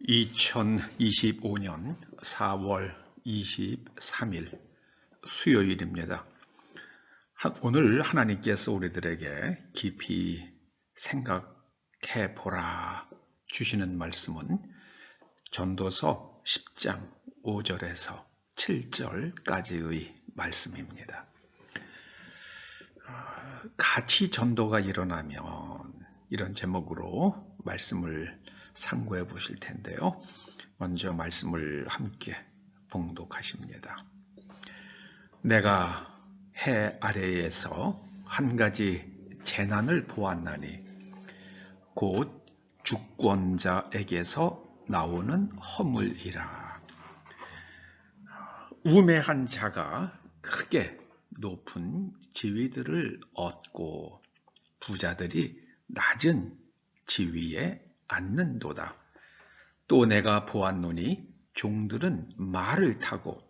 2025년 4월 23일 수요일입니다. 오늘 하나님께서 우리들에게 깊이 생각해 보라 주시는 말씀은 전도서 10장 5절에서 7절까지의 말씀입니다. 같이 전도가 일어나면 이런 제목으로 말씀을 상고해 보실 텐데요. 먼저 말씀을 함께 봉독하십니다. 내가 해 아래에서 한 가지 재난을 보았나니 곧 주권자에게서 나오는 허물이라. 우매한 자가 크게 높은 지위들을 얻고 부자들이 낮은 지위에 앉는도다. 또 내가 보았노니 종들은 말을 타고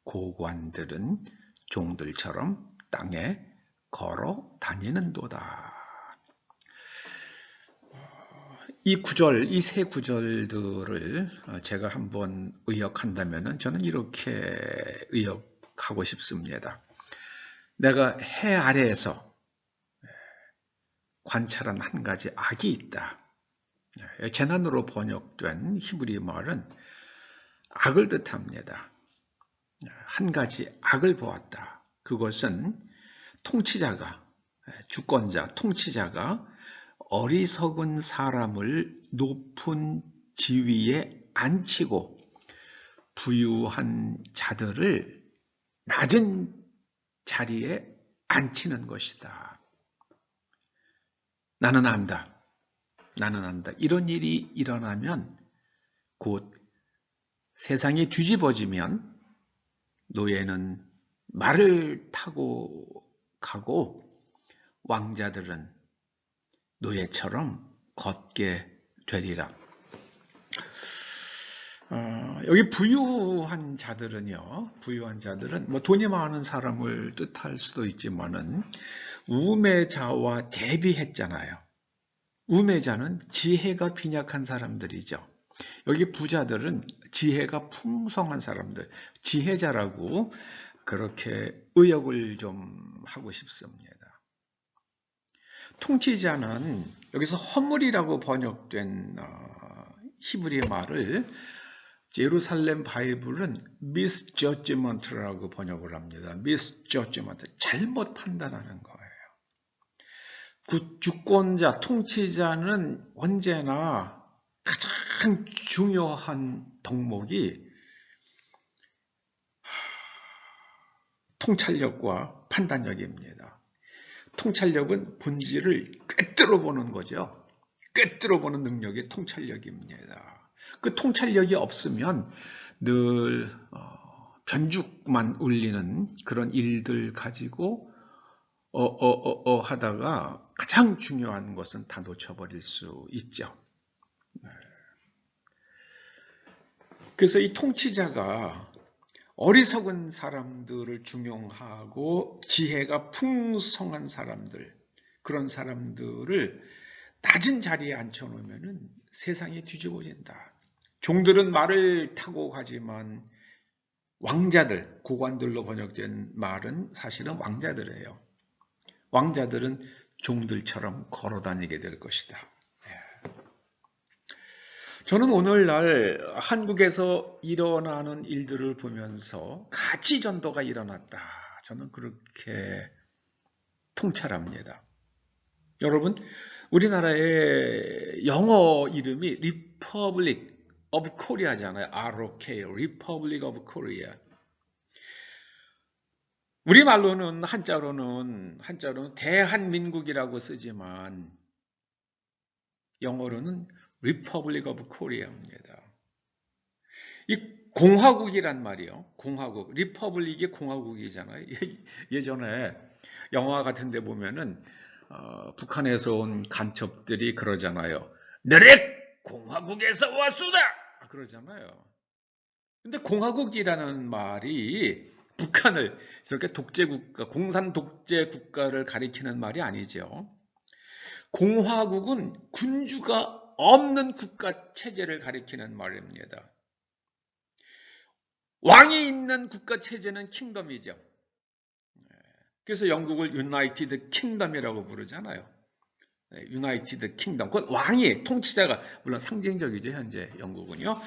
고관들은 종들처럼 땅에 걸어 다니는도다. 이 구절, 이 세 구절들을 제가 한번 의역한다면 저는 이렇게 의역하고 싶습니다. 내가 해 아래에서 관찰한 한 가지 악이 있다. 재난으로 번역된 히브리 말은 악을 뜻합니다. 한 가지 악을 보았다. 그것은 통치자가, 주권자, 통치자가 어리석은 사람을 높은 지위에 앉히고 부유한 자들을 낮은 자리에 앉히는 것이다. 나는 안다. 이런 일이 일어나면 곧 세상이 뒤집어지면 노예는 말을 타고 가고 왕자들은 노예처럼 걷게 되리라. 여기 부유한 자들은요, 뭐 돈이 많은 사람을 뜻할 수도 있지만은 우매자와 대비했잖아요. 우매자는 지혜가 빈약한 사람들이죠. 여기 부자들은 지혜가 풍성한 사람들, 지혜자라고 그렇게 의역을 좀 하고 싶습니다. 통치자는 여기서 허물이라고 번역된 히브리 말을 예루살렘 바이블은 misjudgment라고 번역을 합니다. misjudgment, 잘못 판단하는 거예요. 주권자, 통치자는 언제나 가장 중요한 덕목이 통찰력과 판단력입니다. 통찰력은 본질을 꿰뚫어 보는 거죠. 꿰뚫어 보는 능력이 통찰력입니다. 그 통찰력이 없으면 늘 변죽만 울리는 그런 일들 가지고 하다가 가장 중요한 것은 다 놓쳐버릴 수 있죠. 그래서 이 통치자가 어리석은 사람들을 중용하고 지혜가 풍성한 사람들, 그런 사람들을 낮은 자리에 앉혀놓으면 세상이 뒤집어진다. 종들은 말을 타고 가지만 왕자들, 고관들로 번역된 말은 사실은 왕자들이에요. 왕자들은 종들처럼 걸어다니게 될 것이다. 저는 오늘날 한국에서 일어나는 일들을 보면서 가치 전도가 일어났다. 저는 그렇게 통찰합니다. 여러분, 우리나라의 영어 이름이 Republic of Korea잖아요. ROK, Republic of Korea. 우리말로는 한자로는 대한민국이라고 쓰지만 영어로는 Republic of Korea입니다. 이 공화국이란 말이요. 공화국, 리퍼블릭이 공화국이잖아요. 예전에 영화 같은 데 보면은 북한에서 온 간첩들이 그러잖아요. 너네 공화국에서 왔수다! 그러잖아요. 근데 공화국이라는 말이 북한을 이렇게 독재국가, 공산 독재 국가를 가리키는 말이 아니죠. 공화국은 군주가 없는 국가 체제를 가리키는 말입니다. 왕이 있는 국가 체제는 킹덤이죠. 그래서 영국을 유나이티드 킹덤이라고 부르잖아요. 유나이티드 킹덤. 그건 왕이, 통치자가, 물론 상징적이죠, 현재 영국은요.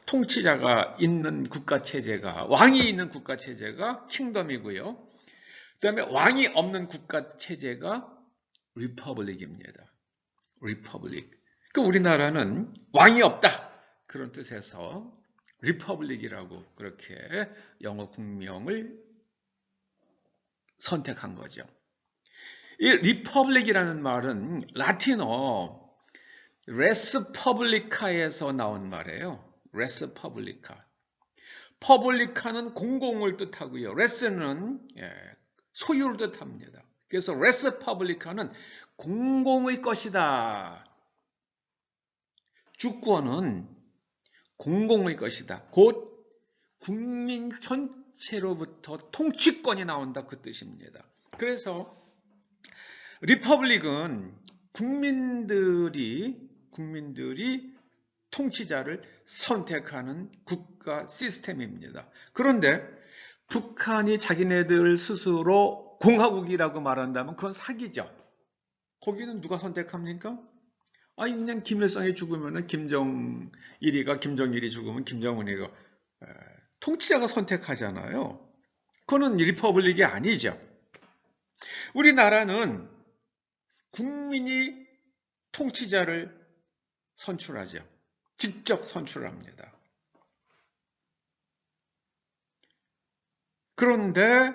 통치자가 있는 국가 체제가, 왕이 있는 국가 체제가 킹덤이고요. 그 다음에 왕이 없는 국가 체제가 리퍼블릭입니다. 리퍼블릭. 그 우리나라는 왕이 없다. 그런 뜻에서 리퍼블릭이라고 그렇게 영어 국명을 선택한 거죠. 이 리퍼블릭이라는 말은 라틴어 레스 퍼블리카에서 나온 말이에요. 레스 퍼블리카. 퍼블리카는 공공을 뜻하고요. 레스는 소유를 뜻합니다. 그래서 레스 퍼블리카는 공공의 것이다. 주권은 공공의 것이다. 곧 국민 전체로부터 통치권이 나온다. 그 뜻입니다. 그래서 리퍼블릭은 국민들이 통치자를 선택하는 국가 시스템입니다. 그런데 북한이 자기네들 스스로 공화국이라고 말한다면 그건 사기죠. 거기는 누가 선택합니까? 그냥 김일성이 죽으면 김정일이 죽으면 김정은이가 통치자가 선택하잖아요. 그거는 리퍼블릭이 아니죠. 우리나라는 국민이 통치자를 선출하죠. 직접 선출합니다. 그런데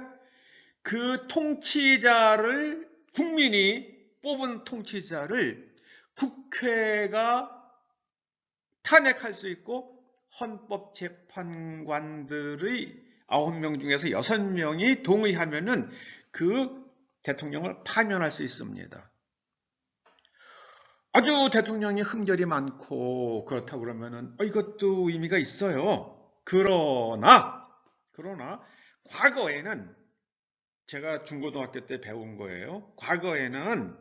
그 통치자를, 국민이 뽑은 통치자를 국회가 탄핵할 수 있고 헌법재판관들의 9명 중에서 6명이 동의하면은 그 대통령을 파면할 수 있습니다. 아주 대통령이 흠결이 많고 그렇다고 그러면은 이것도 의미가 있어요. 그러나 과거에는 제가 중고등학교 때 배운 거예요. 과거에는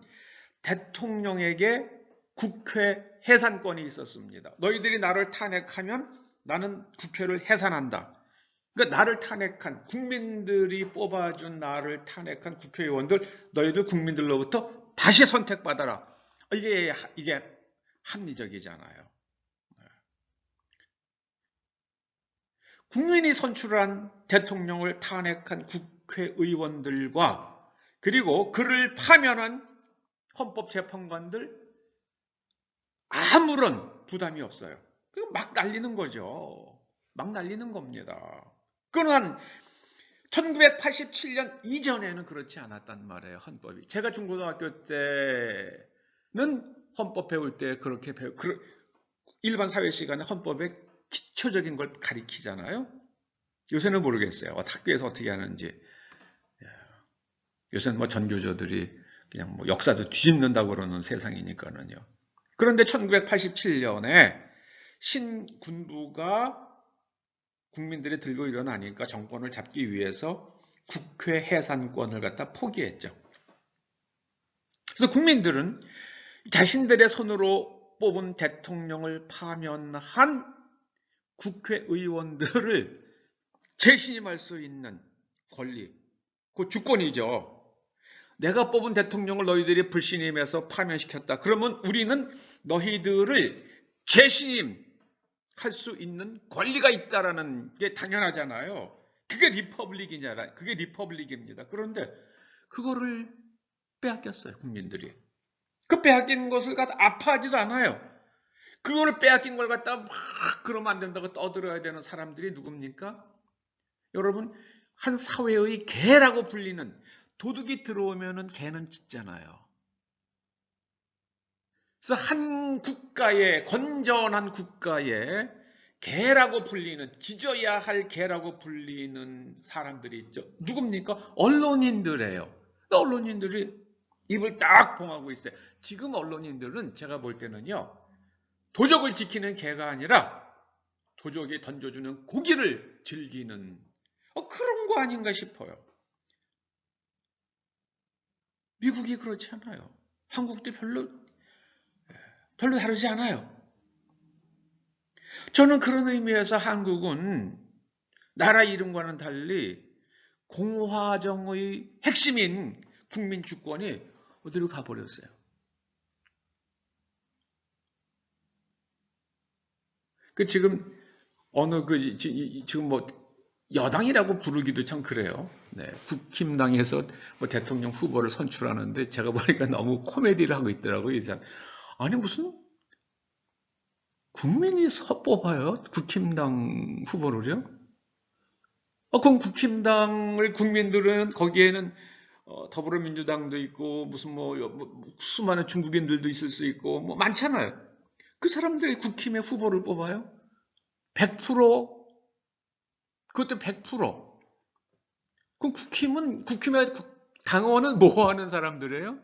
대통령에게 국회 해산권이 있었습니다. 너희들이 나를 탄핵하면 나는 국회를 해산한다. 그러니까 나를 탄핵한, 국민들이 뽑아준 나를 탄핵한 국회의원들, 너희들 국민들로부터 다시 선택받아라. 이게 합리적이잖아요. 국민이 선출한 대통령을 탄핵한 국회의원들과 그리고 그를 파면한 헌법재판관들 아무런 부담이 없어요. 막 날리는 거죠. 막 날리는 겁니다. 그건 1987년 이전에는 그렇지 않았단 말이에요. 헌법이. 제가 중고등학교 때는 헌법 배울 때 그렇게 일반 사회 시간에 헌법의 기초적인 걸 가리키잖아요. 요새는 모르겠어요. 학교에서 어떻게 하는지. 요새는 뭐 전교조들이 그냥 뭐 역사도 뒤집는다고 그러는 세상이니까는요. 그런데 1987년에 신군부가 국민들이 들고 일어나니까 정권을 잡기 위해서 국회 해산권을 갖다 포기했죠. 그래서 국민들은 자신들의 손으로 뽑은 대통령을 파면한 국회의원들을 재신임할 수 있는 권리, 그 주권이죠. 내가 뽑은 대통령을 너희들이 불신임해서 파면시켰다. 그러면 우리는 너희들을 재신임할 수 있는 권리가 있다라는 게 당연하잖아요. 그게 리퍼블릭입니다. 그런데 그거를 빼앗겼어요, 국민들이. 그 빼앗긴 것을 갖다 아파하지도 않아요. 그거를 빼앗긴 걸 갖다가 막 그러면 안 된다고 떠들어야 되는 사람들이 누굽니까? 여러분, 한 사회의 개라고 불리는, 도둑이 들어오면은 개는 짖잖아요. 그래서 한 국가에, 건전한 국가에 개라고 불리는, 짖어야 할 개라고 불리는 사람들이 있죠. 누굽니까? 언론인들이에요. 언론인들이 입을 딱 봉하고 있어요. 지금 언론인들은 제가 볼 때는요, 도적을 지키는 개가 아니라 도적이 던져주는 고기를 즐기는 그런 거 아닌가 싶어요. 미국이 그렇지 않아요. 한국도 별로 별로 다르지 않아요. 저는 그런 의미에서 한국은 나라 이름과는 달리 공화정의 핵심인 국민 주권이 어디로 가버렸어요. 지금 지금 뭐 여당이라고 부르기도 참 그래요. 네, 국힘당에서 뭐 대통령 후보를 선출하는데 제가 보니까 너무 코미디를 하고 있더라고요. 아니 무슨 국민이 뽑아요? 국힘당 후보를요? 그럼 국힘당을 국민들은 거기에는 더불어민주당도 있고 무슨 뭐 수많은 중국인들도 있을 수 있고 뭐 많잖아요. 그 사람들이 국힘의 후보를 뽑아요? 100%? 그것도 100%. 그럼 국힘의 당원은 뭐 하는 사람들이에요?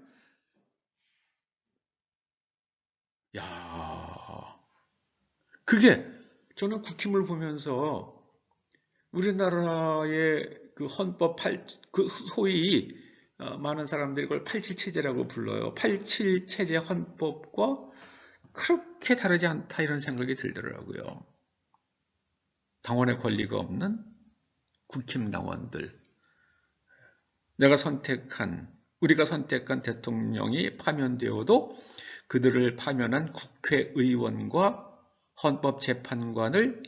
야, 그게 저는 국힘을 보면서 우리나라의 그 헌법 그 소위 많은 사람들이 그걸 87체제라고 불러요. 87체제 헌법과 그렇게 다르지 않다 이런 생각이 들더라고요. 당원의 권리가 없는 국힘 당원들. 우리가 선택한 대통령이 파면되어도 그들을 파면한 국회의원과 헌법재판관을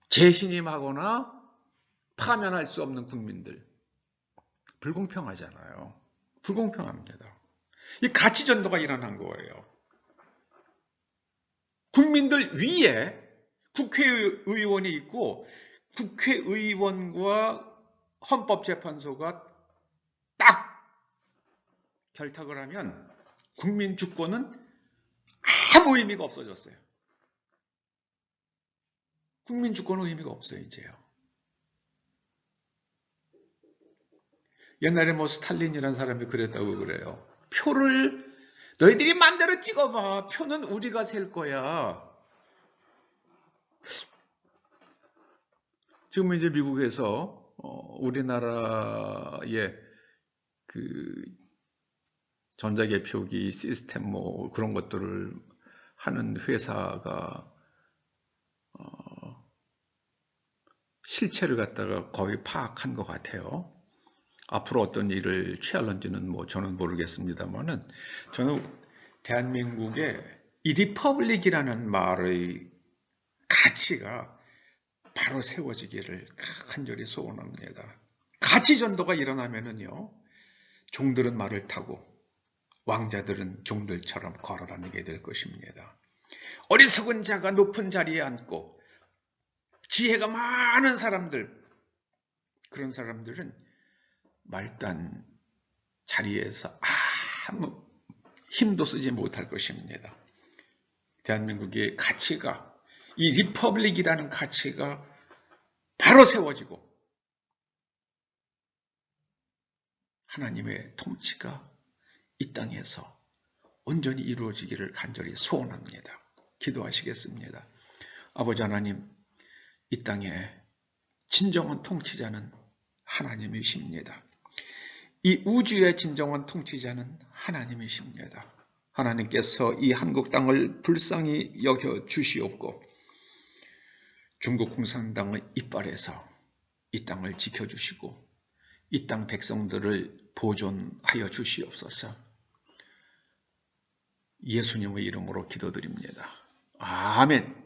재신임하거나 파면할 수 없는 국민들. 불공평하잖아요. 불공평합니다. 이 가치전도가 일어난 거예요. 국민들 위에 국회의원이 있고 국회의원과 헌법재판소가 딱 결탁을 하면 국민 주권은 아무 의미가 없어졌어요. 국민 주권은 의미가 없어요, 이제요. 옛날에 뭐 스탈린이라는 사람이 그랬다고 그래요. 표를 너희들이 마음대로 찍어봐. 표는 우리가 셀 거야. 지금 이제 미국에서 우리나라의 그 전자개표기 시스템 뭐 그런 것들을 하는 회사가 실체를 갖다가 거의 파악한 것 같아요. 앞으로 어떤 일을 취할런지는 뭐 저는 모르겠습니다만은 저는 대한민국의 이 리퍼블릭이라는 말의 가치가 바로 세워지기를 간절히 소원합니다. 가치 전도가 일어나면은요, 종들은 말을 타고 왕자들은 종들처럼 걸어다니게 될 것입니다. 어리석은 자가 높은 자리에 앉고 지혜가 많은 사람들, 그런 사람들은 말단 자리에서 아무 힘도 쓰지 못할 것입니다. 대한민국의 가치가, 이 리퍼블릭이라는 가치가 바로 세워지고 하나님의 통치가 이 땅에서 온전히 이루어지기를 간절히 소원합니다. 기도하시겠습니다. 아버지 하나님, 이 땅에 진정한 통치자는 하나님이십니다. 이 우주의 진정한 통치자는 하나님이십니다. 하나님께서 이 한국 땅을 불쌍히 여겨 주시옵고 중국 공산당의 이빨에서 이 땅을 지켜주시고 이 땅 백성들을 보존하여 주시옵소서. 예수님의 이름으로 기도드립니다. 아멘.